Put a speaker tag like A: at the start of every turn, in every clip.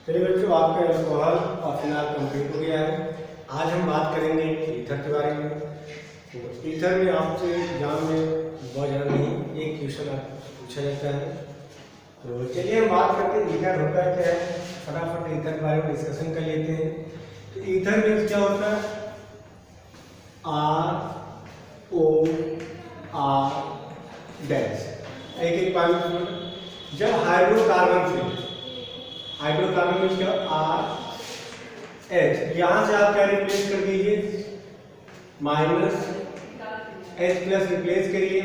A: चलिए बच्चों, आपका अल्कोहल और फिनाल कंप्लीट हो गया है। आज हम बात करेंगे ईथर के बारे में। तो ईथर में आपसे एग्जाम में बहुत ज़्यादा नहीं, एक क्वेश्चन पूछा जाता है। तो चलिए हम बात करते हैं ईथर होता है क्या है। फटाफट ईथर के बारे में डिस्कशन कर लेते हैं। तो ईथर मीन्स क्या होता है? ROR एक एक पॉइंट। जब हाइड्रोकार्बन मीन्स क्या? RH, यहां से आप क्या रिप्लेस कर दीजिए? -H+ रिप्लेस करिए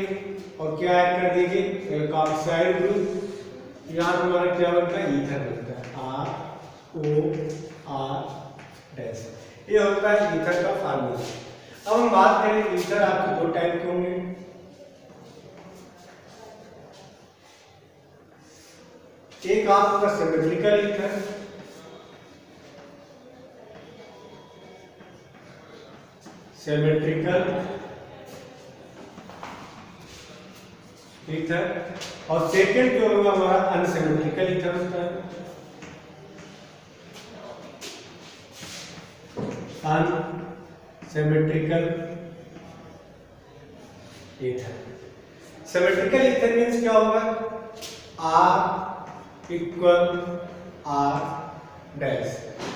A: और क्या ऐड कर दीजिए? Alkoxide group. यहां पर हमारा क्या बनता है? ईथर बनता है, ROR। ये होता है ईथर का फार्मूला। अब हम बात करें ईथर आपके दो टाइप के होंगे। एक आपका सिमेट्रिकल ईथर, और सेकंड जो होगा हमारा अनसिमेट्रिकल ईथर होता है। Unsymmetrical ether. Symmetrical ether means क्या होगा? R = R'।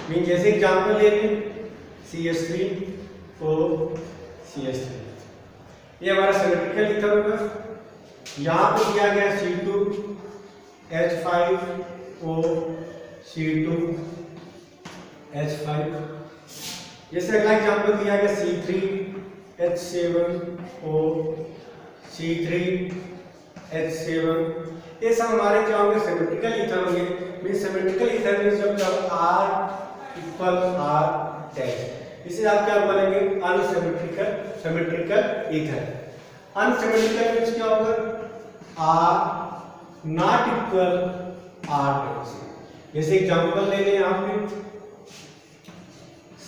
A: मीन जैसे एग्जाम्पल ले लें, CH3O CH3, ये हमारा सिमेट्रिकल ईथर होगा। यहाँ पे दिया गया C2H5O C2H5। जैसे अगला एग्जाम्पल दिया गया C3H7O C3H7। ये सब हमारे क्या होंगे? सिमेट्रिकल ईथर होंगे। मीन सिमेट्रिकल ईथर मीन्स जब R = R', इसे आप क्या बोलेंगे? Symmetrical ether. अनसिमेट्रिकल मीन्स क्या होगा? R ≠ R'। जैसे एग्जांपल ले लें यहाँ पे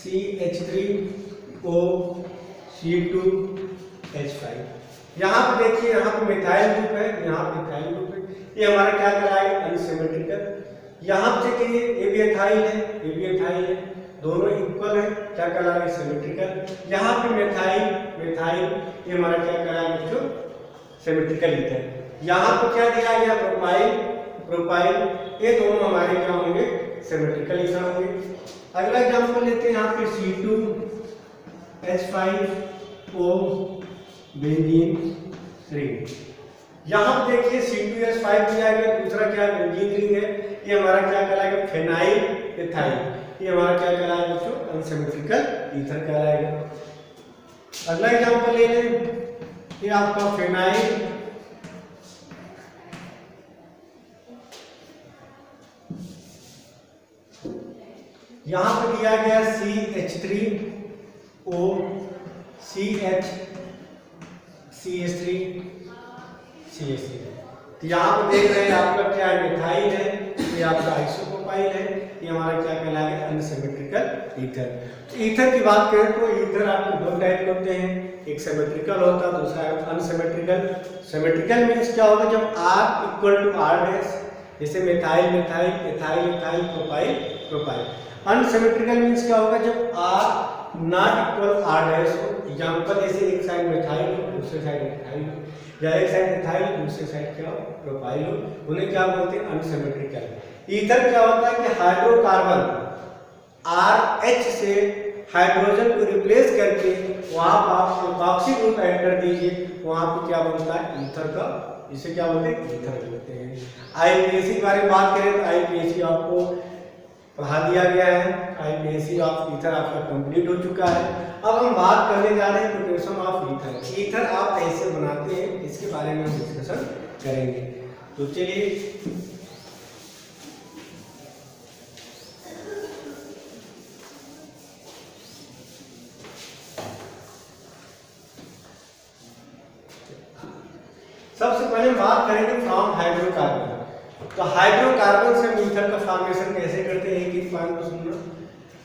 A: CH3O C2H5। यहाँ पे देखिए, यहाँ पे मिथाइल ग्रुप है, यहाँ पे मिथाइल ग्रुप है। ये हमारा क्या कराएगा? अनसिमेट्रिकल। यहाँ पे देखिए ये भी एथाइल है, ये भी एथाइल है, दोनों इक्वल है, क्या कराएगा? सिमेट्रिकल। यहाँ पे मिथाइल, ये हमारा क्या कराएगा बच्चों? Symmetrical ether. यहाँ पे क्या दिया गया? प्रोपाइल। ये दोनों हमारे क्या होंगे? सिमेट्रिकल ईथर होंगे। अगला एग्जांपल लेते हैं यहाँ पे C2H5O बेंजीन रिंग। यहाँ पे देखिए C2H5 दिया गया, दूसरा क्या बेंजीन रिंग है। ये हमारा क्या कहलाएगा? Phenyl ethyl. ये हमारा क्या कहलाएगा बच्चों? अनसिमेट्रिकल ईथर कहलाएगा। अगला एग्जांपल ले लें, ये आपका फेनाइल यहां पर दिया गया CH3O CH3 तो यहाँ पर देख रहे हैं आपका क्या मिथाइल है, ये आपका आइसोप्रोपाइल है। ये हमारा क्या कहलाएगा? Unsymmetrical ether. तो ईथर की बात करें तो ईथर आपके दो टाइप होते हैं, एक सिमेट्रिकल होता है, दूसरा अनसिमेट्रिकल। सिमेट्रिकल मीन्स क्या होगा? जब R = R', जैसे methyl ethyl propyl. Unsymmetrical means क्या होगा? जब R ≠ R' हो। एग्जांपल जैसे एक साइड मिथाइल हो, दूसरे साइड एथाइल हो, या एक साइड एथाइल हो, दूसरे साइड क्या हो? प्रोपाइल हो। उन्हें क्या बोलते हैं? अनसिमेट्रिकल। ईथर क्या होता है कि हाइड्रोकार्बन RH से हाइड्रोजन को रिप्लेस करके वहां पर आप एल्कोक्सी ग्रुप ऐड कर दीजिए, वहां पे क्या बनता है? ईथर का। इसे क्या बोलते हैं? ईथर बोलते हैं। IUPAC के बारे में बात करें तो IUPAC आपको पढ़ा दिया गया है। IUPAC ऑफ ईथर आपका कंप्लीट हो चुका है। अब हम बात करने जा रहे हैं प्रोटेक्शन ऑफ ईथर। ईथर आप कैसे बनाते हैं, इसके बारे में हम डिस्कशन करेंगे। तो चलिए सबसे पहले बात करेंगे फ्रॉम हाइड्रोकार्बन। तो हाइड्रोकार्बन से हम ईथर का फॉर्मेशन कैसे करते हैं, एक पॉइंट को सुनना।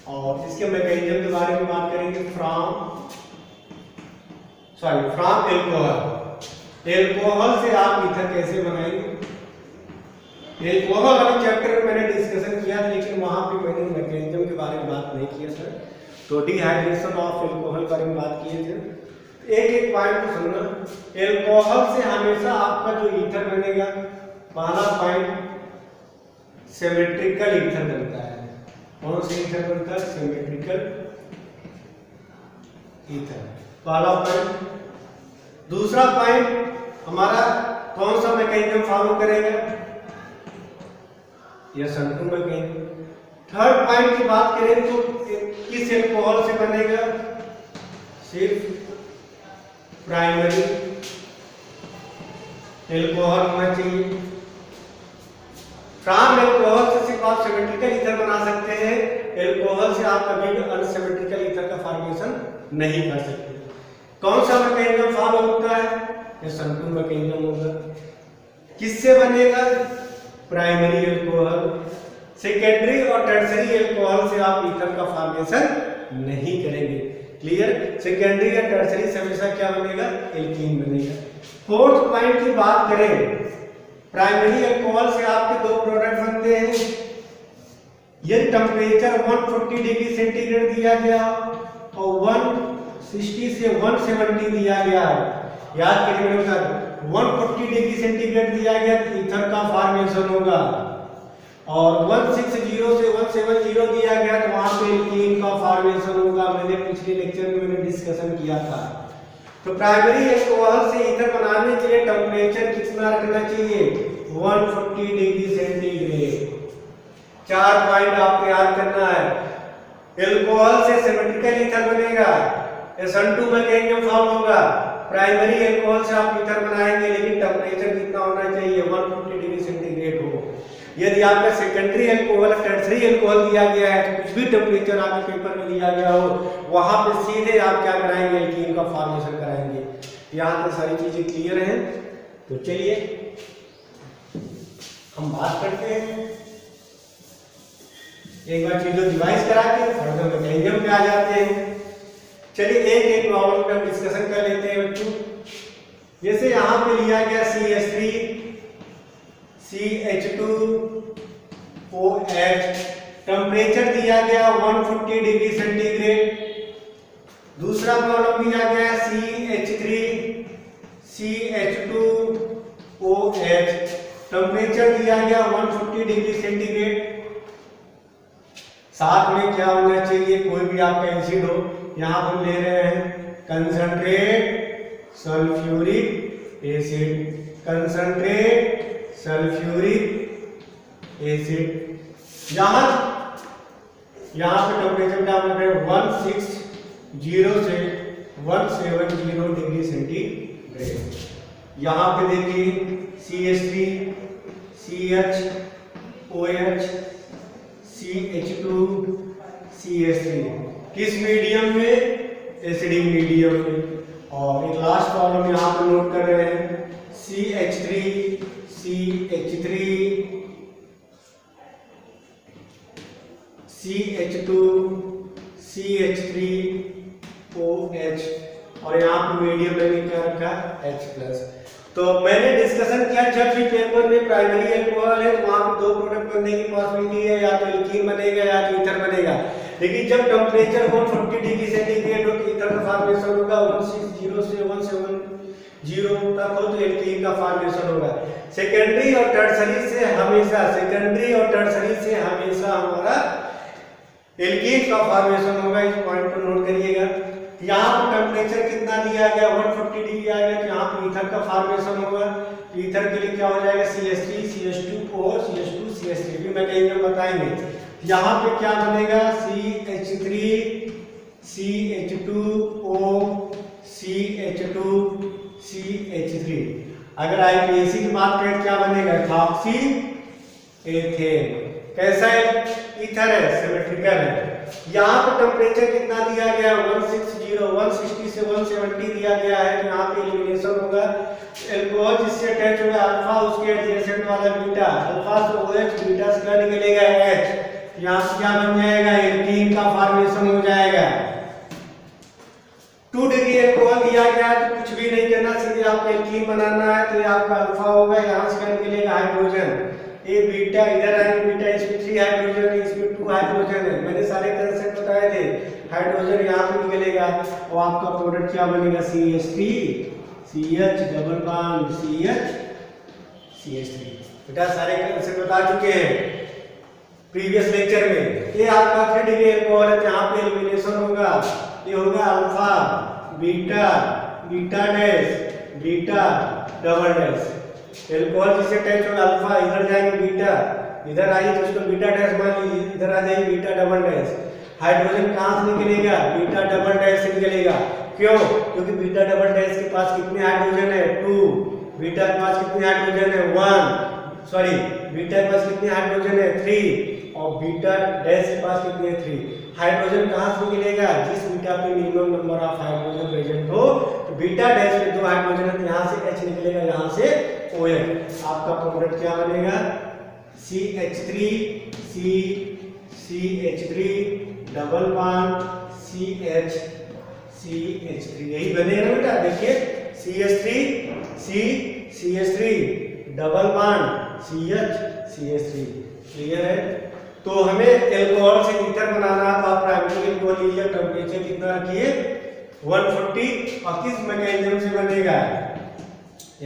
A: और इसके मैकेनिज्म के बारे में बात करेंगे। फ्रॉम एल्कोहल से आप ईथर कैसे बनाएंगे। एल्कोहल वाले चैप्टर में मैंने डिस्कशन किया था, लेकिन वहां नहीं किया सर। तो डिहाइड्रेशन ऑफ एल्कोहल के बारे में बात किए थे। एक एक पॉइंट को सुनना। एल्कोहल से हमेशा आपका जो ईथर बनेगा, पहला पॉइंट सिमेट्रिकल ईथर बनता है। कौन सा ईथर बनता है? सिमेट्रिकल ईथर, पहला पॉइंट। दूसरा पॉइंट हमारा कौन सा मैकेनिज्म फॉलो करेगा? यह संतु मैकेनिज्म। थर्ड पॉइंट की बात करें तो किस एल्कोहल से बनेगा? सिर्फ प्राइमरी एल्कोहल होना चाहिए। फ्रॉम एल्कोहल से सिर्फ आप सिमेट्रिकल ईथर बना सकते हैं, एल्कोहल से आप कभी भी अनसिमेट्रिकल ईथर का फॉर्मेशन नहीं कर सकते। कौन सा मैकेनिज्म फॉलो होता है? ये संतु मैकेनिज्म होगा। किससे बनेगा? Primary alcohol. सेकेंडरी और टर्सरी एल्कोहल से आप ईथर का फॉर्मेशन नहीं करेंगे। क्लियर? सेकेंडरी या टर्सरी से हमेशा क्या बनेगा? एल्कीन बनेगा। फोर्थ पॉइंट की बात करें, प्राइमरी एल्कोहल से आपके दो प्रोडक्ट बनते हैं। यदि टेम्परेचर 140 डिग्री सेंटीग्रेड दिया गया और 160 से 170 दिया गया, याद करिए मेरे साथ, 140 डिग्री सेंटीग्रेड दिया गया तो ईथर का फॉर्मेशन होगा, और 160 से 170 दिया गया तो वहां पे एल्कीन का फॉर्मेशन होगा। मैंने पिछले लेक्चर में मैंने डिस्कशन किया था। तो प्राइमरी एल्कोहल से ईथर बनाने के लिए टेम्परेचर कितना रखना चाहिए? 140 डिग्री सेंटीग्रेड। 4 पॉइंट आपको याद करना है। एल्कोहल से सिमेट्रिकल ईथर बनेगा, SN2 मैकेनिज्म फॉर्म होगा। प्राइमरी एल्कोहल से आप ईथर बनाएंगे, लेकिन टेम्परेचर कितना होना चाहिए? 140 डिग्री सेंटीग्रेड हो। यदि आपका सेकेंडरी एल्कोहल, टर्सरी एल्कोहल दिया गया है तो कुछ भी टेम्परेचर आपके पेपर में दिया गया हो, वहां पे सीधे आप क्या कराएंगे? एल्कीन का फॉर्मेशन कराएंगे। यहाँ तक सारी चीजें क्लियर हैं। तो चलिए हम बात करते हैं, एक बार चीजों रिवाइज करा के फर्दर मैकेनिज्म पे आ जाते हैं। चलिए एक एक प्रॉब्लम पे हम डिस्कशन कर लेते हैं बच्चों। जैसे यहाँ पे लिया गया CH3 CH2OH, टेम्परेचर दिया गया 140 डिग्री सेंटीग्रेड। दूसरा प्रॉब्लम दिया गया CH3 CH2OH, टेम्परेचर दिया गया 140 डिग्री सेंटीग्रेड। साथ में क्या होना चाहिए? कोई भी आपका एसिड हो। यहां हम ले रहे हैं concentrate sulphuric acid, concentrate sulphuric acid. यहां पे टेम्परेचर डालना है 160 से 170 डिग्री सेंटीग्रेड। यहां पे देखिए CH3 CHOH CH2 CH3 किस मीडियम में? एसिडिक मीडियम में। और एक लास्ट प्रॉब्लम यहाँ पर नोट कर रहे हैं CH3 CH2 CH3OH, और यहाँ पर मीडियम में क्या रखा? H+। तो मैंने डिस्कशन किया, जब भी पेपर में प्राइमरी एल्कोहल है तो वहां पर दो प्रोडक्ट बनने की पॉसिबिलिटी है, या तो एल्कीन बनेगा या तो ईथर बनेगा। लेकिन जब टेम्परेचर 140 डिग्री सेंटीग्रेड हो तो ईथर का फॉर्मेशन होगा, 160 से 170 तक हो तो एल्कीन का फॉर्मेशन होगा। सेकेंडरी और टर्सरी से हमेशा हमारा एल्कीन का फॉर्मेशन होगा। इस पॉइंट को नोट करिएगा। यहाँ पर टेम्परेचर कितना दिया गया? 140 डिग्री आ गया, तो यहाँ पर ईथर का फॉर्मेशन होगा। ईथर के लिए क्या हो जाएगा? CH3 CH2O CH2 CH3 भी मैकेनिज्म बताएंगे। यहाँ पे क्या बनेगा? CH3 CH2O CH2 CH3। अगर IPAC की बात करें क्या बनेगा? Ethoxy ethane. कैसा है? ईथर है, सिमेट्रिकल है। यहाँ पे टेम्परेचर कितना दिया गया? 160 से 170 दिया गया है, तो यहाँ पे एलिमिनेशन होगा। एल्कोहल जिससे अटैच होगा अल्फा, उसके एडजेसेंट वाला बीटा, अल्फा से OH, बीटा से क्या निकलेगा? H। यहाँ से क्या बन जाएगा? एल्कीन का फॉर्मेशन हो जाएगा। 2 डिग्री एल्कोहल दिया गया है तो कुछ भी नहीं करना, सीधे आपको एल्कीन बनाना है। तो ये आपका अल्फा होगा, यहाँ से क्या निकलेगा? हाइड्रोजन। ये बीटा इधर आएंगे, बीटा इसमें 3 हाइड्रोजन है, इसमें 2 हाइड्रोजन है। मैंने सारे कंसेप्ट बताए हाइड्रोजन यहाँ पे निकलेगा और आपका प्रोडक्ट क्या बनेगा, CH3 CH double bond CH3। बेटा सारे कंसेप्ट बता चुके हैं प्रीवियस लेक्चर में। ये आपका 3 डिग्री अल्कोहल है, यहाँ पे एलिमिनेशन होगा, ये होगा alpha beta beta dash beta double dash. Alcohol जिससे अटैच होगा अल्फा, इधर जाएंगे बीटा, इधर आइए तो उसको बीटा डैश मान लीजिए, इधर आ जाइए बीटा डबल डैश। हाइड्रोजन कहाँ से निकलेगा, बीटा डबल डैश से निकलेगा। क्यों? क्योंकि बीटा डबल डैश के पास कितने हाइड्रोजन है, 2। बीटा के पास कितने हाइड्रोजन है, 1। सॉरी, बीटा के पास कितने हाइड्रोजन है, 3। और बीटा डैश के पास कितने हैं, 3। हाइड्रोजन कहाँ से निकलेगा, जिस बीटा पे minimum number of hydrogen present हो। तो बीटा डैश में 2 हाइड्रोजन है, तो यहाँ से H निकलेगा, यहाँ से OH। आपका प्रोडक्ट क्या बनेगा, CH3 CH3 double bond CH3 यही बनेगा ना बेटा। देखिए CH3 double bond CH3 clear है। तो हमें एल्कोहल से ईथर बनाना है, तो आप प्राइमरी एल्कोहल लीजिए, टेम्परेचर कितना रखिए 140, और किस मैकेनिज्म से बनेगा,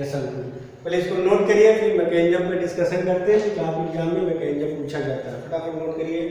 A: SN2। पहले इसको नोट करिए, फिर मैकेनिज्म पे डिस्कशन करते हैं कि आप एग्जाम में मैकेनिज्म पूछा जाता है। फटाफट नोट करिए।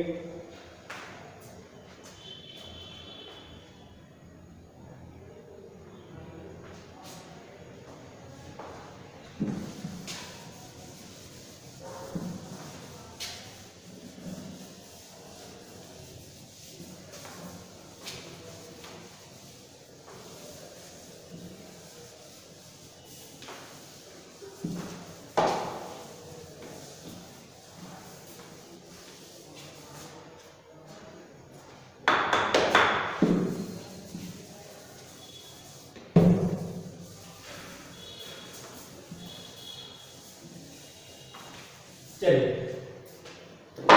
A: चलिए अब आ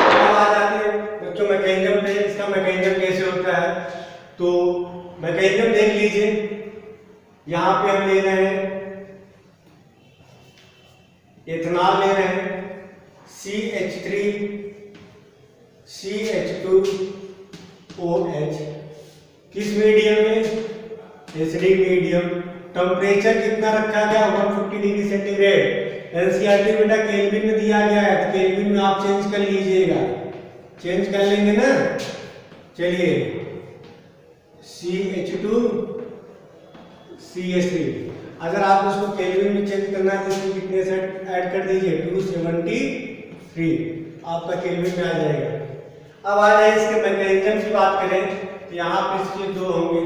A: जाते हैं बच्चों मैकेनिज्म पे। इसका मैकेनिज्म कैसे होता है, तो मैकेनिज्म देख लीजिए। यहाँ पे हम ले रहे हैं इथेनॉल, ले रहे हैं CH3 CH2OH, किस मीडियम में, एसिडिक मीडियम। टेम्परेचर कितना रखा गया, 150 डिग्री सेंटीग्रेड। एनसीईआरटी बेटा केल्विन में दिया गया है, तो केल्विन में आप चेंज कर लीजिएगा, चेंज कर लेंगे ना। चलिए CH2 CH3, अगर आप उसको केल्विन में चेंज करना है तो इसमें कितने से ऐड कर दीजिए, 273, आपका केल्विन में आ जाएगा। अब आ जाए इसके मैकेनिज्म की बात करें, तो यहाँ पे इसके 2 होंगे।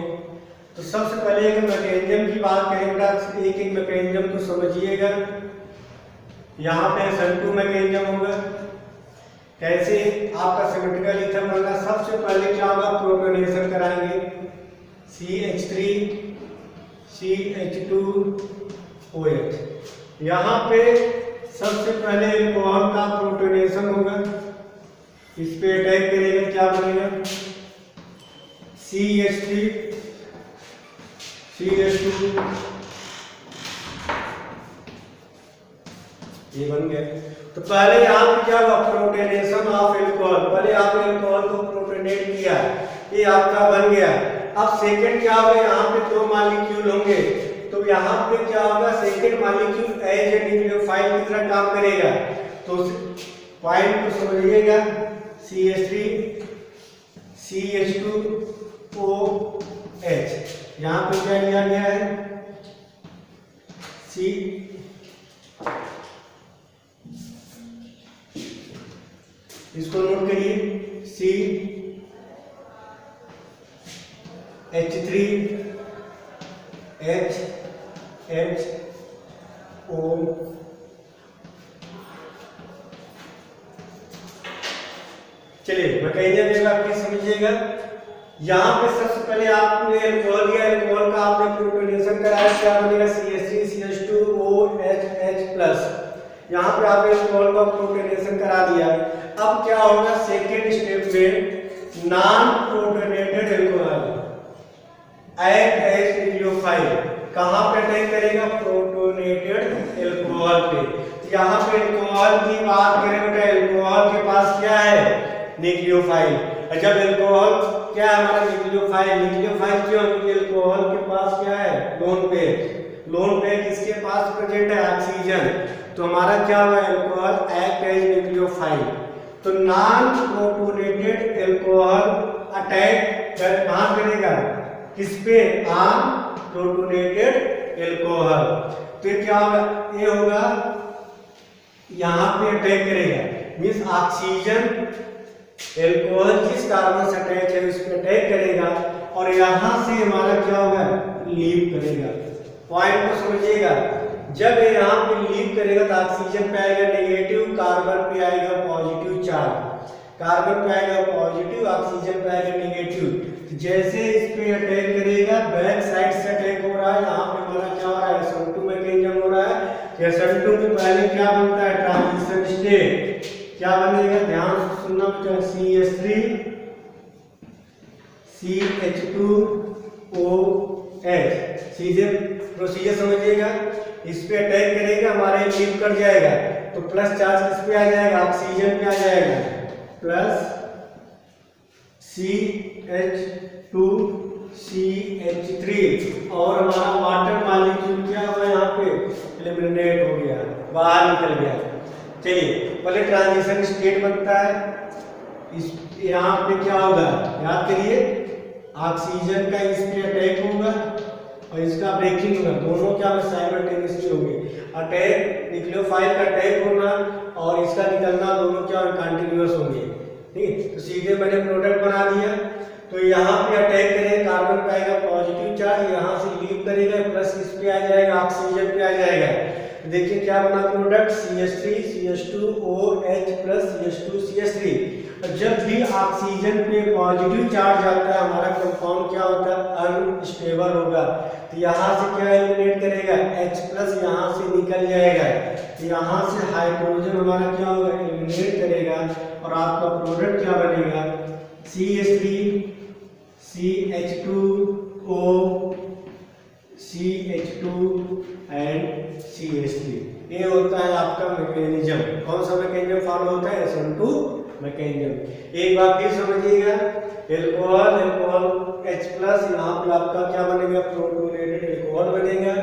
A: तो सबसे पहले अगर मैकेनिज्म की बात करें बेटा, एक एक मैकेनिज्म को समझिएगा। यहाँ पे SN2 मैकेनिज्म होगा। कैसे आपका सिमेट्रिकल ईथर बनना, सबसे पहले क्या होगा, प्रोटोनेशन कराएंगे, CH3 CH2OH। यहाँ पे सबसे पहले एल्कोहल का प्रोटोनेशन होगा, इस पे अटैक करेगा, क्या बनेगा, CH3 CH2, ये बन गया। तो पहले यहाँ पे क्या हुआ, प्रोटोनेशन ऑफ एल्कोहल, पहले आपने एल्कोहल को प्रोटोनेट किया, ये आपका बन गया। अब सेकंड क्या होगा, यहाँ पे 2 मॉलिक्यूल होंगे, तो यहाँ पे क्या होगा, second molecule as a nucleophile की तरह काम करेगा। तो पॉइंट को समझिएगा, CH3 CH2OH, यहाँ पे क्या लिया गया है, C, इसको नोट करिए, CH3HHO। चलिए मैकेनिज्म एक बार प्लीज समझिएगा। यहाँ पे सबसे पहले आपने एल्कोहल लिया, एल्कोहल का आपने प्रोटोनेशन कराया, क्या बनेगा, CH3 CH2OH+। यहाँ पे आपने एल्कोहल का प्रोटोनेशन करा दिया। अब क्या होगा, सेकेंड स्टेप में non protonated alcohol act as nucleophile, कहाँ पे अटैक करेगा, प्रोटोनेटेड एल्कोहल पे। यहाँ पे एल्कोहल की बात करें बेटा, एल्कोहल के पास क्या है, न्यूक्लियोफाइल। और जब एल्कोहल क्या है हमारा न्यूक्लियोफाइल, न्यूक्लियोफाइल क्यों, क्योंकि एल्कोहल के पास क्या है लोन पेयर, लोन पेयर किसके पास प्रेजेंट है ऑक्सीजन, तो हमारा क्या हुआ एल्कोहल एक्ट एज न्यूक्लियोफाइल। तो नॉन प्रोटोनेटेड एल्कोहल अटैक कहाँ करेगा, किस पे, ऑन प्रोटोनेटेड एल्कोहल। तो क्या होगा, ये होगा यहाँ पे अटैक करेगा, मीन्स ऑक्सीजन एल्कोहल जिस कार्बन से अटैच है उस पर अटैक करेगा और यहाँ से हमारा क्या होगा लीव करेगा। पॉइंट को समझिएगा, जब ये यहाँ पे लीव करेगा तो ऑक्सीजन पे आएगा नेगेटिव, कार्बन पे आएगा पॉजिटिव चार्ज, कार्बन पे आएगा पॉजिटिव, ऑक्सीजन पे आएगा नेगेटिव। जैसे इस पे अटैक करेगा, बैक साइड से अटैक हो रहा है, यहाँ पे हमारा क्या हो रहा है SN2 मैकेनिज्म हो रहा है। SN2 में पहले क्या बनता है ट्रांजिशन स्टेट, क्या बनेगा ध्यान से सुनना बेटा, CH3 CH2OH। सीधे प्रोसीजर समझिएगा, इस पे अटैक करेगा हमारे लीव कर जाएगा तो प्लस चार्ज किस पे आ जाएगा, ऑक्सीजन पे आ जाएगा, प्लस CH2 CH3 और हमारा वाटर मॉलिक्यूल क्या हुआ यहाँ पे एलिमिनेट हो गया, बाहर निकल गया। चलिए पहले ट्रांजिशन स्टेट बनता है, इस यहाँ पे क्या होगा याद करिए, ऑक्सीजन का इस पे अटैक होगा और इसका ब्रेकिंग होगा, दोनों क्या साइमल्टेनियसली होंगे। अटैक न्यूक्लियोफाइल का अटैक होना और इसका निकलना दोनों क्या कंटिन्यूअस होंगे, ठीक। तो सीधे मैंने प्रोडक्ट बना दिया, तो यहाँ पे अटैक करेगा, कार्बन पे आएगा पॉजिटिव चार्ज, यहाँ से लीव करेगा, प्लस किस पे आ जाएगा ऑक्सीजन पे आ जाएगा। तो देखिए क्या बना product CH3 CH2OH plus CH2 CH3। और जब भी ऑक्सीजन पे पॉजिटिव चार्ज आता है हमारा कंपाउंड क्या होता है अनस्टेबल होगा, तो यहाँ से क्या एलिमिनेट करेगा H प्लस, यहाँ से निकल जाएगा, तो यहाँ से हाइड्रोजन हमारा क्या होगा एलिमिनेट करेगा और आपका प्रोडक्ट क्या बनेगा CH3 CH2O CH2 and CH3। ये होता है आपका मैकेनिज्म। कौन सा मैकेनिज्म फॉलो होता है, SN2 मैकेनिज्म। एक बात फिर समझिएगा, एल्कोहल H प्लस, यहाँ पे आपका क्या बनेगा प्रोटोनेटेड एल्कोहल बनेगा।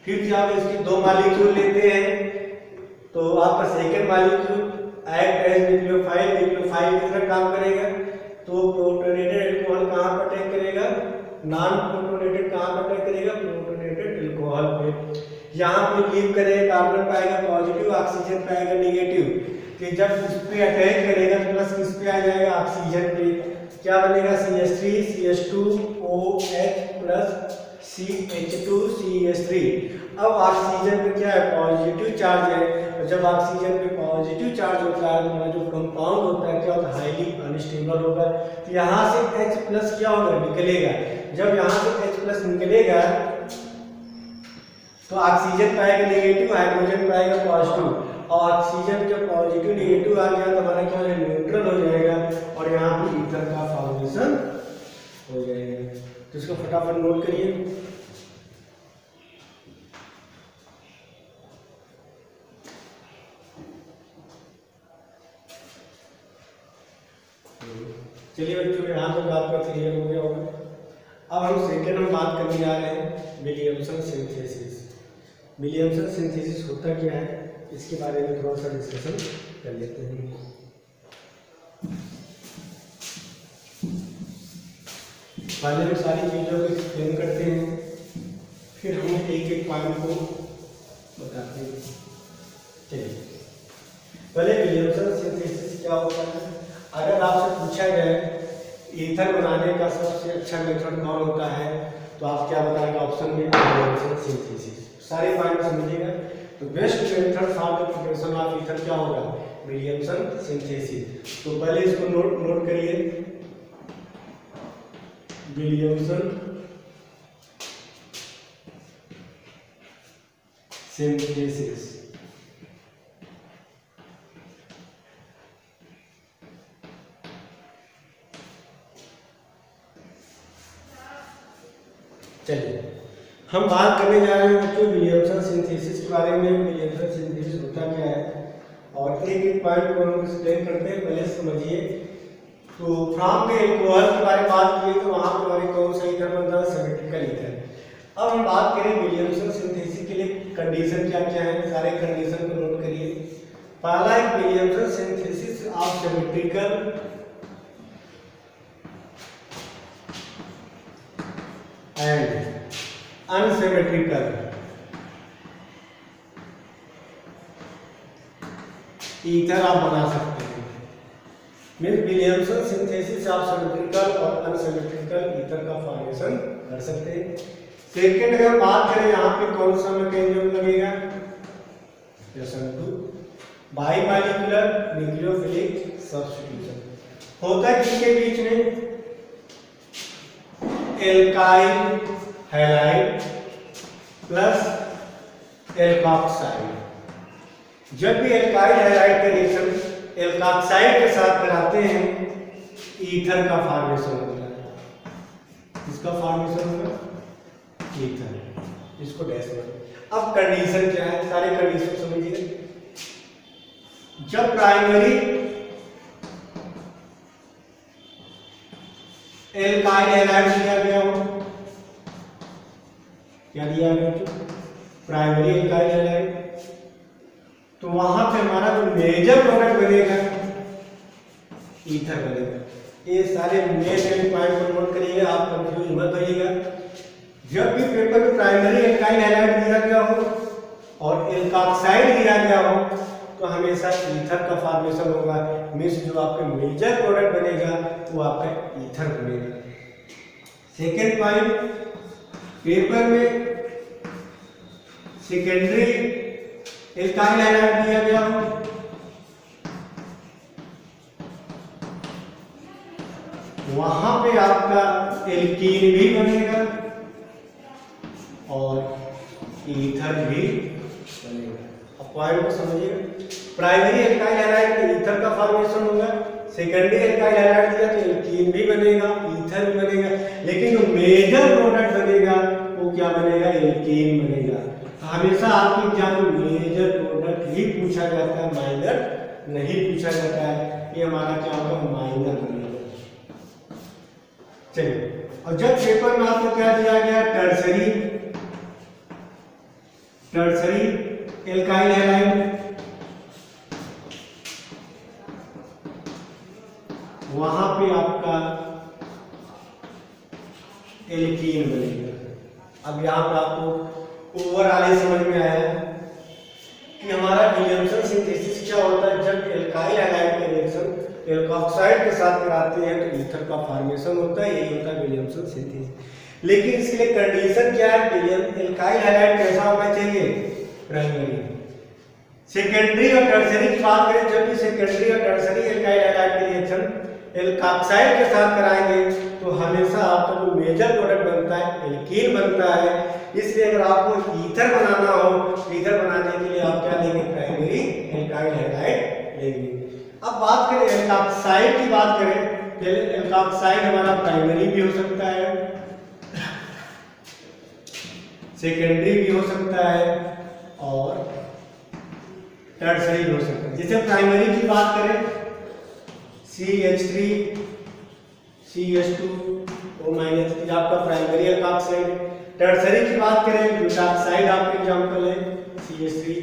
A: फिर क्या आप इसकी दो मॉलिक्यूल लेते हैं तो आपका second molecule act as nucleophile, nucleophile की तरह काम करेगा। तो प्रोटोनेटेड एल्कोहल कहाँ पर अटैक करेगा, नॉन प्रोटोनेटेड कहाँ पर अटैक करेगा, प्रोटोनेटेड एल्कोहल पे। यहाँ पे लीव करेगा, कार्बन पाएगा पॉजिटिव, ऑक्सीजन पाएगा नेगेटिव। कि जब इस पे अटैक करेगा तो प्लस किस पे आ जाएगा ऑक्सीजन पे, क्या बनेगा CH3 CH2OH plus CH2 CH3। अब ऑक्सीजन पे क्या है पॉजिटिव चार्ज है, और जब ऑक्सीजन पे पॉजिटिव चार्ज होता है तो हमारा जो कंपाउंड होता है क्या होता है हाईली अनस्टेबल होगा। तो यहाँ से H प्लस क्या होगा निकलेगा, जब यहाँ से H प्लस निकलेगा तो ऑक्सीजन पाएगा नेगेटिव, हाइड्रोजन पाएगा पॉजिटिव, और ऑक्सीजन जब पॉजिटिव नेगेटिव आ गया तो हमारा क्या हो जाएगा न्यूट्रल हो जाएगा और यहाँ पे ईथर का फॉर्मेशन हो जाएगा। तो इसको फटाफट नोट करिए। चलिए बच्चों यहाँ तक आपका क्लियर हो गया होगा। अब हम सेकेंड में बात करने जा रहे हैं विलियमसन सिंथेसिस। विलियमसन सिंथेसिस होता क्या है इसके बारे में थोड़ा सा डिस्कशन कर लेते हैं। पहले हम सारी चीज़ों को एक्सप्लेन करते हैं, फिर हम एक एक पॉइंट को बताते हैं। चलिए पहले विलियमसन सिंथेसिस क्या होता है। अगर आपसे पूछा जाए ईथर बनाने का सबसे अच्छा मेथड कौन होता है तो आप क्या बताएंगे, ऑप्शन में विलियमसन सिंथेसिस। सारे पॉइंट समझिएगा। तो best method for the preparation of ether क्या होगा, विलियमसन सिंथेसिस। तो पहले इसको नोट करिए, विलियमसन सिंथेसिस। चलिए हम बात करने जा रहे हैं बच्चों विलियमसन सिंथेसिस के बारे में। विलियमसन सिंथेसिस होता क्या है और और एक एक पॉइंट को हम एक्सप्लेन करते हैं, पहले समझिए। तो फ्रॉम में एल्कोहल के बारे में बात की तो वहां पर हमारे कौन सा ईथर बनता है, सिमेट्रिकल ईथर। अब हम बात करें विलियमसन सिंथेसिस के लिए कंडीशन क्या क्या है, सारे कंडीशन को नोट करिए। पहला एक Williamson synthesis of symmetrical and unsymmetrical ether आप बना सकते हैं। मीन्स विलियमसन सिंथेसिस आप सिमेट्रिकल और अनसिमेट्रिकल ईथर का फॉर्मेशन कर सकते हैं। सेकेंड अगर बात करें यहाँ पे कौन सा मैकेनिज्म लगेगा, बाई मॉलिक्यूलर न्यूक्लियोफिलिक सब्स्टिट्यूशन होता है किसके बीच में, एल्काइल हैलाइड प्लस एल्कोक्साइड। जब भी एल्काइल हैलाइड का रिएक्शन एल्कोक्साइड के साथ कराते हैं ईथर का फॉर्मेशन होता है। इसका फॉर्मेशन होगा ईथर, इसको डैश में। अब कंडीशन क्या है, सारे कंडीशन समझिए। जब प्राइमरी एल्काइल हैलाइड दिया गया हो, क्या दिया गया, प्राइमरी एल्काइल हैलाइड, तो वहां पे हमारा जो मेजर प्रोडक्ट बनेगा ईथर बनेगा। ये सारे मेन पॉइंट को नोट करिएगा, आप कंफ्यूज मत होइएगा। जब भी पेपर में प्राइमरी एल्काइल हैलाइड दिया गया हो और एल्कोक्साइड दिया गया हो तो हमेशा ईथर का फॉर्मेशन होगा। मींस जो आपके मेजर प्रोडक्ट बनेगा वो आपका ईथर बनेगा। सेकेंड पॉइंट, पेपर में सेकेंडरी एल्काइल हैलाइड दिया गया हो वहां पे आपका एल्कीन भी बनेगा और ईथर भी बनेगा। अब पॉइंट को समझिए, प्राइमरी एल्काइल हैलाइड में ईथर का फॉर्मेशन होगा, सेकेंडरी एल्काइल हैलाइड दिया तो एल्कीन भी बनेगा, ईथर भी बनेगा, लेकिन जो मेजर प्रोडक्ट बनेगा वो क्या बनेगा, एल्कीन बनेगा। हमेशा आपके एग्जाम में मेजर प्रोडक्ट ही पूछा जाता है, माइनर नहीं पूछा जाता है। ये हमारा क्या होगा, माइनर बनेगा। चलिए, और जब पेपर में आपको क्या दिया गया, टर्सरी एल्काइल हैलाइड, वहां पे आपका एल्कीन बनेगा। अब यहां पर आपको ओवरऑल समझ में आया कि हमारा विलियमसन सिंथेसिस क्या होता है। जब एल्काइल हैलाइड का रिएक्शन एल्कोक्साइड के साथ कराते हैं तो ईथर का फॉर्मेशन होता है, यही होता है विलियमसन सिंथेसिस। लेकिन इसके लिए कंडीशन क्या है, एल्काइल हैलाइड कैसा होना चाहिए, प्राइमरी। सेकेंडरी और टर्सरी की बात करें, जब भी सेकेंडरी और टर्सरी एल्काइल हैलाइड का रिएक्शन एल्कोक्साइड के साथ कराएंगे तो हमेशा आपका जो मेजर प्रोडक्ट बनता है एल्कीन बनता है। इसलिए अगर आपको ईथर बनाना हो, ईथर बनाने के लिए आप क्या लेंगे, प्राइमरी एल्काइल हैलाइड लेंगे। अब बात करें एल्कोक्साइड की बात करें, पहले एल्कोक्साइड हमारा प्राइमरी भी हो सकता है, सेकेंडरी भी हो सकता है और टर्सरी भी हो सकता है। जैसे प्राइमरी की बात करें CH3 CH2 O- आपका प्राइमरी एल्कोक्साइड। टर्सरी की बात करें ब्यूटाक्साइड आपके एग्जांपल है CH3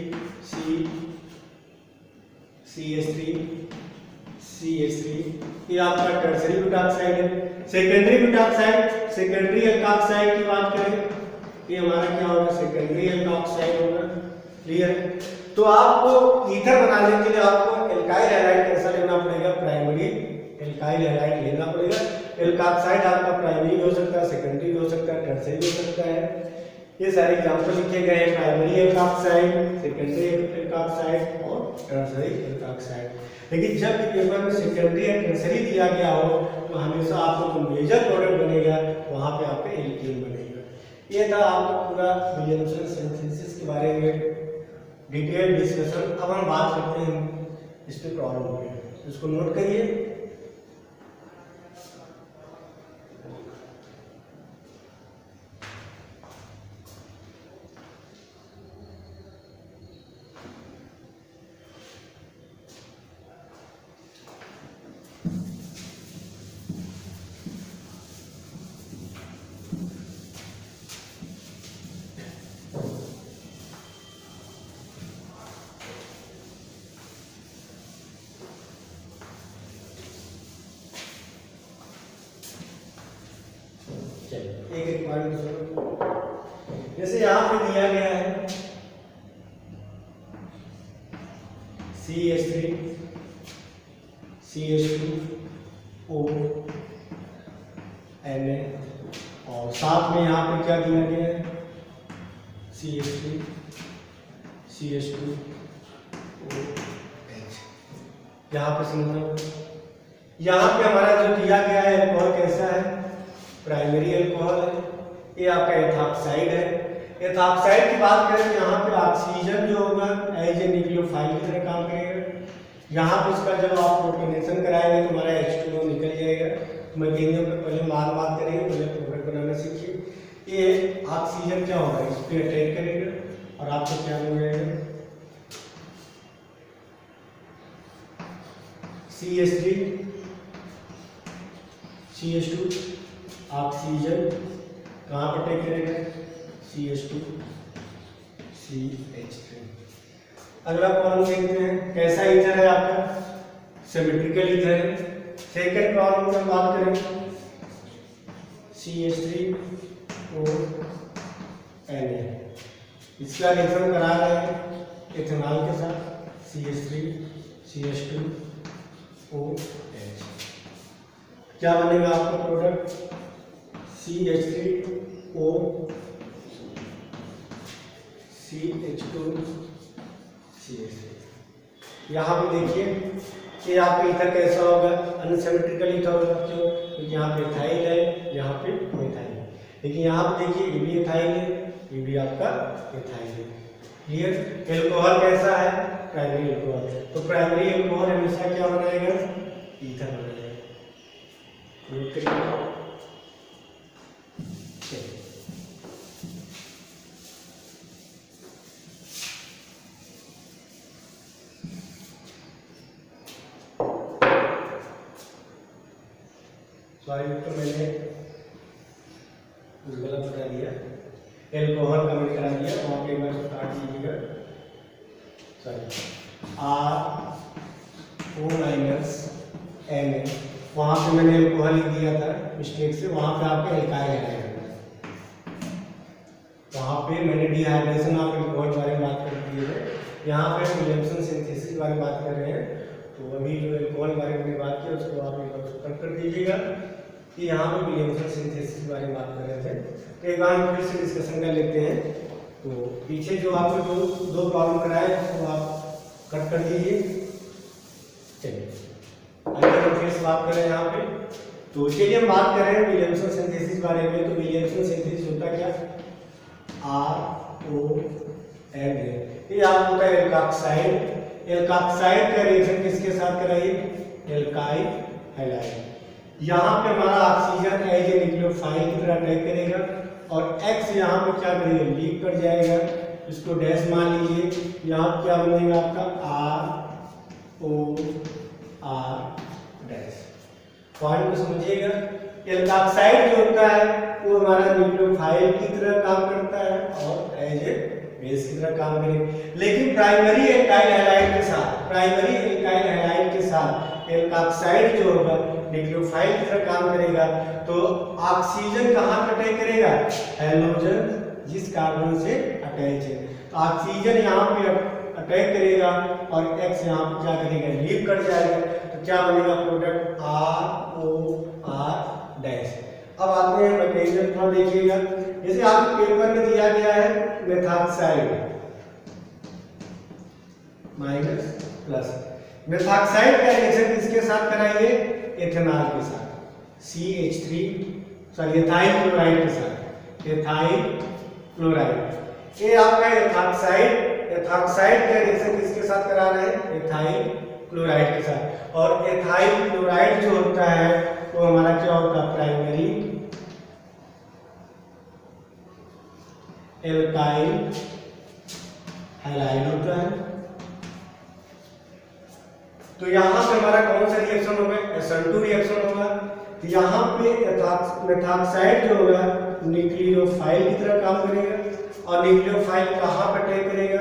A: CH3 ये आपका टर्सरी ब्यूटाक्साइड है। सेकेंडरी ब्यूटाक्साइड, सेकेंडरी एल्कोक्साइड की बात करें ये हमारा क्या होगा, सेकेंडरी एल्कोक्साइड होगा। क्लियर। तो आपको ईथर बनाने के लिए आपको एल्काइल हैलाइड कैसा लेना पड़ेगा, प्राइमरी एल्काइल हैलाइड लेना पड़ेगा। एल्कोक्साइड आपका प्राइमरी भी हो सकता है, सेकेंडरी भी हो सकता है, टर्सरी भी हो सकता है। ये सारे एग्जांपल लिखे गए हैं, प्राइमरी एल्कोक्साइड, सेकेंडरी एल्कोक्साइड और टर्सरी एल्कोक्साइड। लेकिन जब भी पेपर में सेकेंडरी या टर्सरी दिया गया हो तो हमेशा आपको जो मेजर प्रोडक्ट बनेगा वहां पे आपका एल्कीन बनेगा। ये था आपका पूरा विलियमसन सिंथेसिस के बारे में डिटेल डिस्कशन। अब हम बात करते हैं इस पे प्रॉब्लम में, इसको नोट करिए। एक एक पॉइंट समझो। जैसे यहाँ पे दिया गया है CH3 CH2O Na और साथ में यहाँ पे क्या दिया गया है CH3 CH2OH। यहाँ पे समझो, यहाँ पे हमारा जो दिया गया है अल्कोहल कैसा है, प्राइमरी अल्कोहल है। ये आपका एथॉक्साइड है। एथॉक्साइड की बात करें तो यहाँ पे ऑक्सीजन जो होगा एज ए न्यूक्लियोफाइल की तरह काम करेगा। यहाँ पे इसका जब आप प्रोटोनेशन कराएंगे तो हमारा H2O निकल जाएगा। मैकेनिज्म पे पहले बात करेंगे, पहले प्रोडक्ट बनाना सीखिए। ये ऑक्सीजन क्या होगा, इस पे अटैक करेगा और आपको क्या मिल जाएगा CH3 CH2 ऑक्सीजन कहाँ पर अटैक करेगा CH2 CH3। अगला प्रॉब्लम देखते हैं, कैसा ईथर है आपका, सिमेट्रिकल ईथर है। सेकंड प्रॉब्लम में बात करें CH3O Na, इसका रिएक्शन करा रहे हैं इथेनॉल के साथ CH3 CH2OH। क्या बनेगा आपका प्रोडक्ट CH3O CH2 CH3। यहाँ पे देखिए कि आपका ईथर कैसा होगा, अनसिमेट्रिकल ईथर होगा। क्यों? क्योंकि यहाँ पे इथाइल है, यहाँ पे मिथाइल है। लेकिन यहाँ पे देखिए ये भी इथाइल है, ये भी आपका इथाइल है। क्लियर? एल्कोहल कैसा है, प्राइमरी एल्कोहल। तो प्राइमरी एल्कोहल हमेशा क्या बनाएगा, ईथर बनाएगा। सॉरी तो मैंने गलत बता दिया, एल्कोहल कमेंट करा दिया, वहाँ पे एक बार काट लीजिएगा। सॉरी RO- Na, वहाँ पे मैंने एल्कोहल ही दिया था मिस्टेक से, वहाँ पे आपका एल्काइल आएगा। वहाँ पे मैंने डिहाइड्रेशन ऑफ एल्कोहल के बारे में बात कर दी है, यहाँ पे विलियमसन सिंथेसिस के बारे में बात कर रहे हैं। तो अभी जो एल्कोहल के बारे में बात की उसको आप एक बार कर दीजिएगा कि यहाँ पे विलियमसन सिंथेसिस के बारे में बात कर रहे थे। तो एक बार हम फिर से डिस्कशन कर लेते हैं। तो पीछे जो आपको दो प्रॉब्लम कराए उसको आप कट कर दीजिए। चलिए अगर हम फिर से बात करें यहाँ पे, तो चलिए हम बात कर रहे हैं विलियमसन सिंथेसिस बारे में। तो विलियमसन सिंथेसिस होता क्या, RONA, ये आप होता है एल्कोक्साइड। एल्कोक्साइड का रिएक्शन किसके साथ कराइए, एल्काइल हैलाइड। यहाँ पे हमारा ऑक्सीजन एज ए न्यूक्लियोफाइल की तरह अटैक करेगा और X यहाँ पे क्या करेगा, लीक कर जाएगा। इसको डैश मान लीजिए, यहाँ क्या बनेगा आपका ROR डैश। पॉइंट को समझिएगा, एल्कोक्साइड जो होता है वो हमारा न्यूक्लियोफाइल की तरह काम करता है और एज ए बेस की तरह काम करेगा। लेकिन प्राइमरी एल्काइल हैलाइड के साथ, प्राइमरी एल्काइल हैलाइड के साथ एल्कोक्साइड जो होगा न्यूक्लियोफाइल की तरह काम करेगा। तो ऑक्सीजन कहाँ पर अटैक करेगा, हैलोजन जिस कार्बन से अटैच है। तो ऑक्सीजन यहाँ पे अटैक करेगा और X यहाँ पे क्या करेगा, लीव कर जाएगा। तो क्या बनेगा प्रोडक्ट ROR डैश। अब आते हैं मैकेनिज्म, थोड़ा देखिएगा। जैसे आपके पेपर में दिया गया है मेथॉक्साइड माइनस प्लस, मेथॉक्साइड का रिएक्शन किसके साथ कराइए, एथेनॉल के साथ CH3 सॉरी एथाइल क्लोराइड के साथ, एथाइल क्लोराइड। ये आपका एथॉक्साइड, एथॉक्साइड का रिएक्शन किसके साथ करा रहे हैं, एथाइल क्लोराइड के साथ। और एथाइल क्लोराइड जो होता है वो हमारा क्या होता है, प्राइमरी एल्काइल हैलाइड होता है। तो यहाँ पे हमारा कौन सा रिएक्शन होगा, SN2 रिएक्शन होगा। तो यहाँ पे मेथॉक्साइड जो होगा न्यूक्लियोफाइल की तरह काम करेगा और न्यूक्लियोफाइल कहाँ पर अटैक करेगा,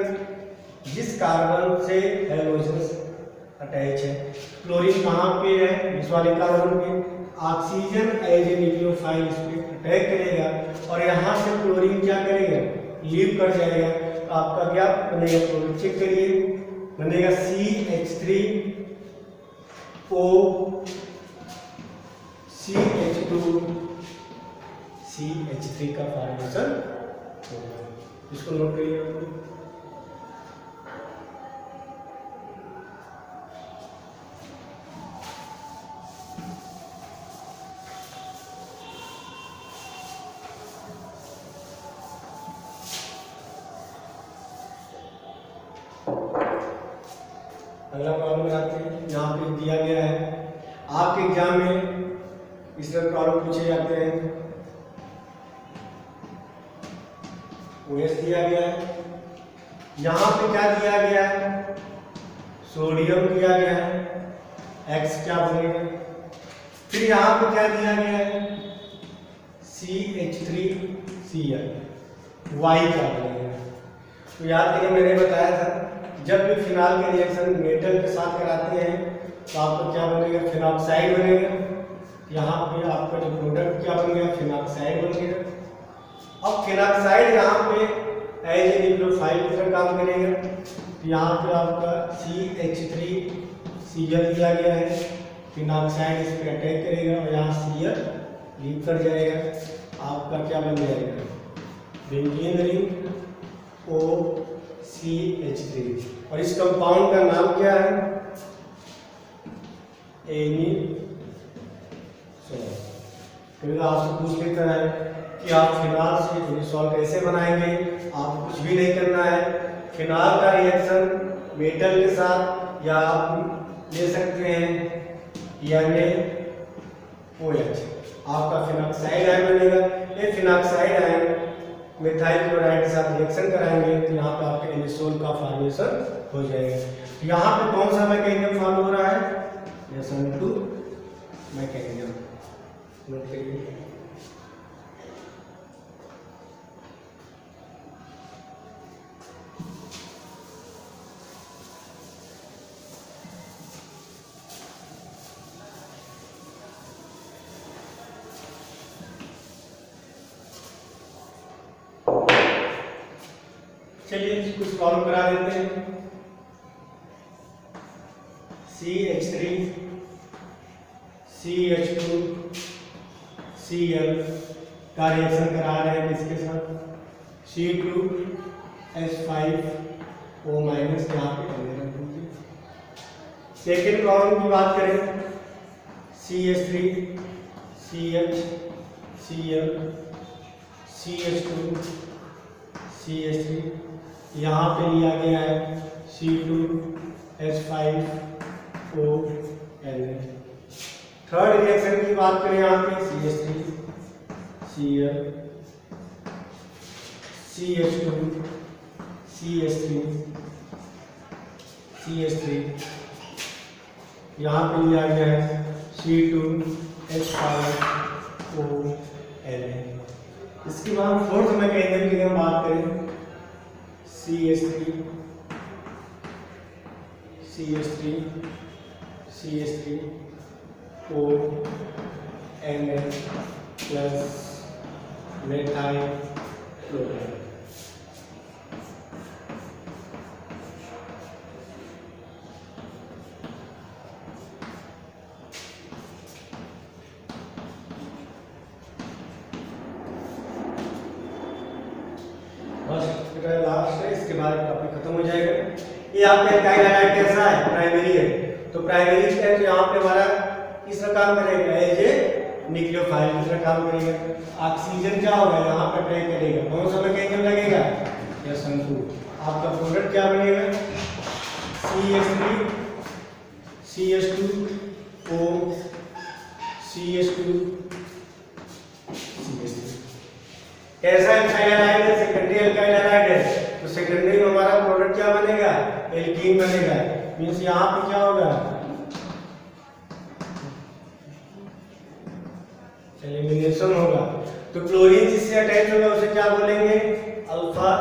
A: जिस कार्बन से हैलोजन अटैच है। क्लोरीन कहाँ पे है, इस वाले कार्बन पे, ऑक्सीजन एज ए न्यूक्लियोफाइल इस पे अटैक करेगा और यहाँ से क्लोरीन क्या करेगा, लीव कर जाएगा। तो आपका क्या बनेगा, क्लोरीन चेक करिए, बनेगा CH3O CH2 CH3 का फॉर्मेशन होगा। इसको नोट करिए आप। अगला प्रॉब्लम आते हैं, यहाँ पे दिया गया है आपके एग्जाम में इस तरह प्रॉब्लम पूछे जाते हैं। OH दिया गया है, यहाँ पे क्या दिया गया है, सोडियम दिया गया है, X क्या बनेगा, फिर यहाँ पे क्या दिया गया है, CH3Cl, Y क्या बनेगा। तो याद करिए मैंने बताया था जब भी फिनाल के रिएक्शन मेटल के साथ कराते हैं तो आपको क्या बनेगा, फिनॉक्साइड बनेगा। यहाँ पे आपका जो प्रोडक्ट क्या बन गया, फिनॉक्साइड बन गया। अब फिनॉक्साइड यहाँ पे एज ए न्यूक्लियोफाइल की तरह काम करेगा। तो यहाँ पे आपका CH3Cl दिया गया है, फिनॉक्साइड इस पर अटैक करेगा और यहाँ Cl लीव कर जाएगा। आपका क्या बन जाएगा, बेंजीन रिंग OCH3। और इस कंपाउंड का नाम क्या है, एनीसोल। फिर आपसे पूछ लेता है कि आप फिनाल से एनीसोल कैसे बनाएंगे। आप कुछ भी नहीं करना है, फिनाल का रिएक्शन मेटल के साथ या आप ले सकते हैं NaOH, आपका फिनॉक्साइड आयन बनेगा। ये फिनॉक्साइड आयन मिथाइल क्लोराइड के साथ रिएक्शन कराएंगे तो यहाँ पे आपके एनीसोल का फॉर्मेशन हो जाएगा। तो यहाँ पे कौन सा मैकेनिज्म फॉलो हो रहा है, SN2 मैकेनिज्म। नोट करिए। चलिए कुछ सॉल्व करा देते हैं। CH3CH2Cl का रिएक्शन करा रहे हैं किसके साथ, C2H5O- यहाँ पे सेकेंड प्रॉब्लम की बात करें, CH3CHCl CH2CH3, यहाँ पे लिया गया है C2H5O-Na। थर्ड रिएक्शन की बात करें यहाँ पे CH3Cl CH2CH3 यहाँ पे लिया गया है C2H5O-Na। इसके बाद फोर्थ मैकेनिज्म की हम बात करें, CH3O-Na plus methyl chloride. Last है, इसके बाद टॉपिक खत्म हो जाएगा। ये आपका एल्काइल हैलाइड कैसा है, प्राइमरी है। तो प्राइमरी है तो यहाँ पे हमारा किस तरह काम करेगा, एज ए न्यूक्लियोफाइल की तरह काम करेगा। ऑक्सीजन क्या होगा, यहाँ पे अटैक करेगा, कौन सा मैकेनिज्म लगेगा, SN2। आपका प्रोडक्ट क्या बनेगा, CH3CH2O CH2 कैसा एल्काइल हैलाइड है, सेकेंडरी एल्काइल हैलाइड है। तो सेकेंडरी में हमारा प्रोडक्ट क्या बनेगा, एल्कीन बनेगा। मींस यहाँ पे क्या होगा, एलिमिनेशन होगा। तो क्लोरीन जिससे अटैच होगा उसे क्या बोलेंगे, अल्फा।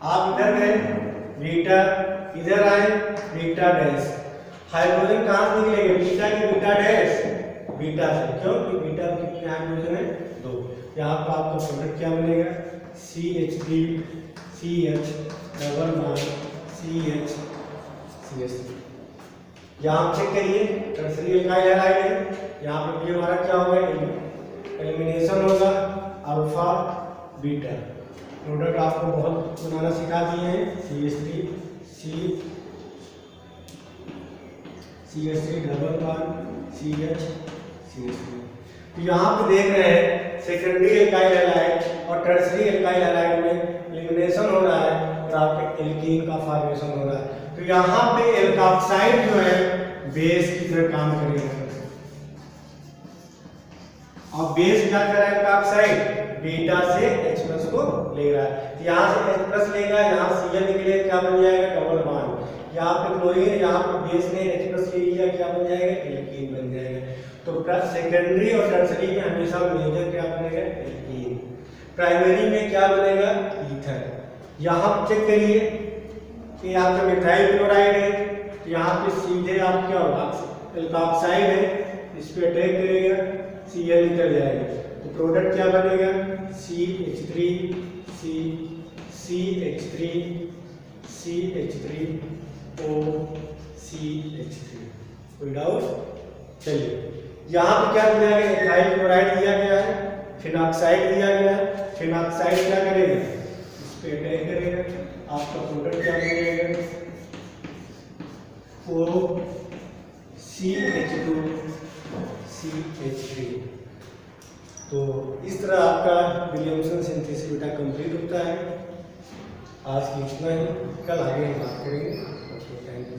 A: आप इधर गए बीटा, इधर आए बीटा डैश। हाइड्रोजन कहाँ से निकलेंगे, बीटा की बीटा डैश, बीटा से, क्यों कि बीटा में कितने हाइड्रोजन है, 2। यहाँ पर आपका प्रोडक्ट क्या बनेगा, CH3 CH double bond CH CH3। यहाँ चेक करिए टर्सरी एल्काइल हैलाइड है, यहाँ पर भी हमारा क्या होगा, एलिमिनेशन होगा अल्फा बीटा। प्रोडक्ट आपको बहुत बनाना सिखा दिए हैं, CH3 CH3 double bond CH CH3। तो यहाँ पे देख रहे हैं सेकेंडरी एल्काइल हैलाइड और टर्सरी एल्काइल हैलाइड में एलिमिनेशन हो रहा है और आपके एल्कीन का फॉर्मेशन हो रहा है। तो यहाँ पे एल्काक्साइड जो है बेस की तरह काम करेगा, और बेस क्या कर रहा है, एल्काक्साइड बीटा से H+ को ले रहा है, यहाँ से H+ लेगा, यहाँ Cl निकले क्या बन जाएगा, डबल बॉन्ड। यहाँ पे क्लोरीन, यहाँ पे बेस ने H+ ले लिया, क्या बन जाएगा, एल्कीन बन जाएगा। तो सेकेंडरी और टर्सरी में हमेशा मेजर क्या बनेगा, एल्कीन। प्राइमरी में क्या बनेगा, ईथर। यहाँ चेक करिए कि आपका मिथाइल क्लोराइड है, तो यहाँ पे सीधे आप क्या होगा, एल्काक्साइड है, इस पे अटैक करेगा, Cl निकल जाएगा, तो प्रोडक्ट क्या बनेगा, CH3 CH3O CH3। कोई डाउट? चलिए यहाँ पे क्या दिया गया, एथाइल क्लोराइड दिया गया है, फिनॉक्साइड दिया गया है। फिनॉक्साइड क्या करेगा, इस पे अटैक करेगा, आपका प्रोडक्ट क्या बन जाएगा, O CH2 CH3। तो इस तरह आपका विलियमसन सिंथेसिस बेटा कंप्लीट होता है। आज की इतना ही, कल आगे हम बात करेंगे। Okay, thank you.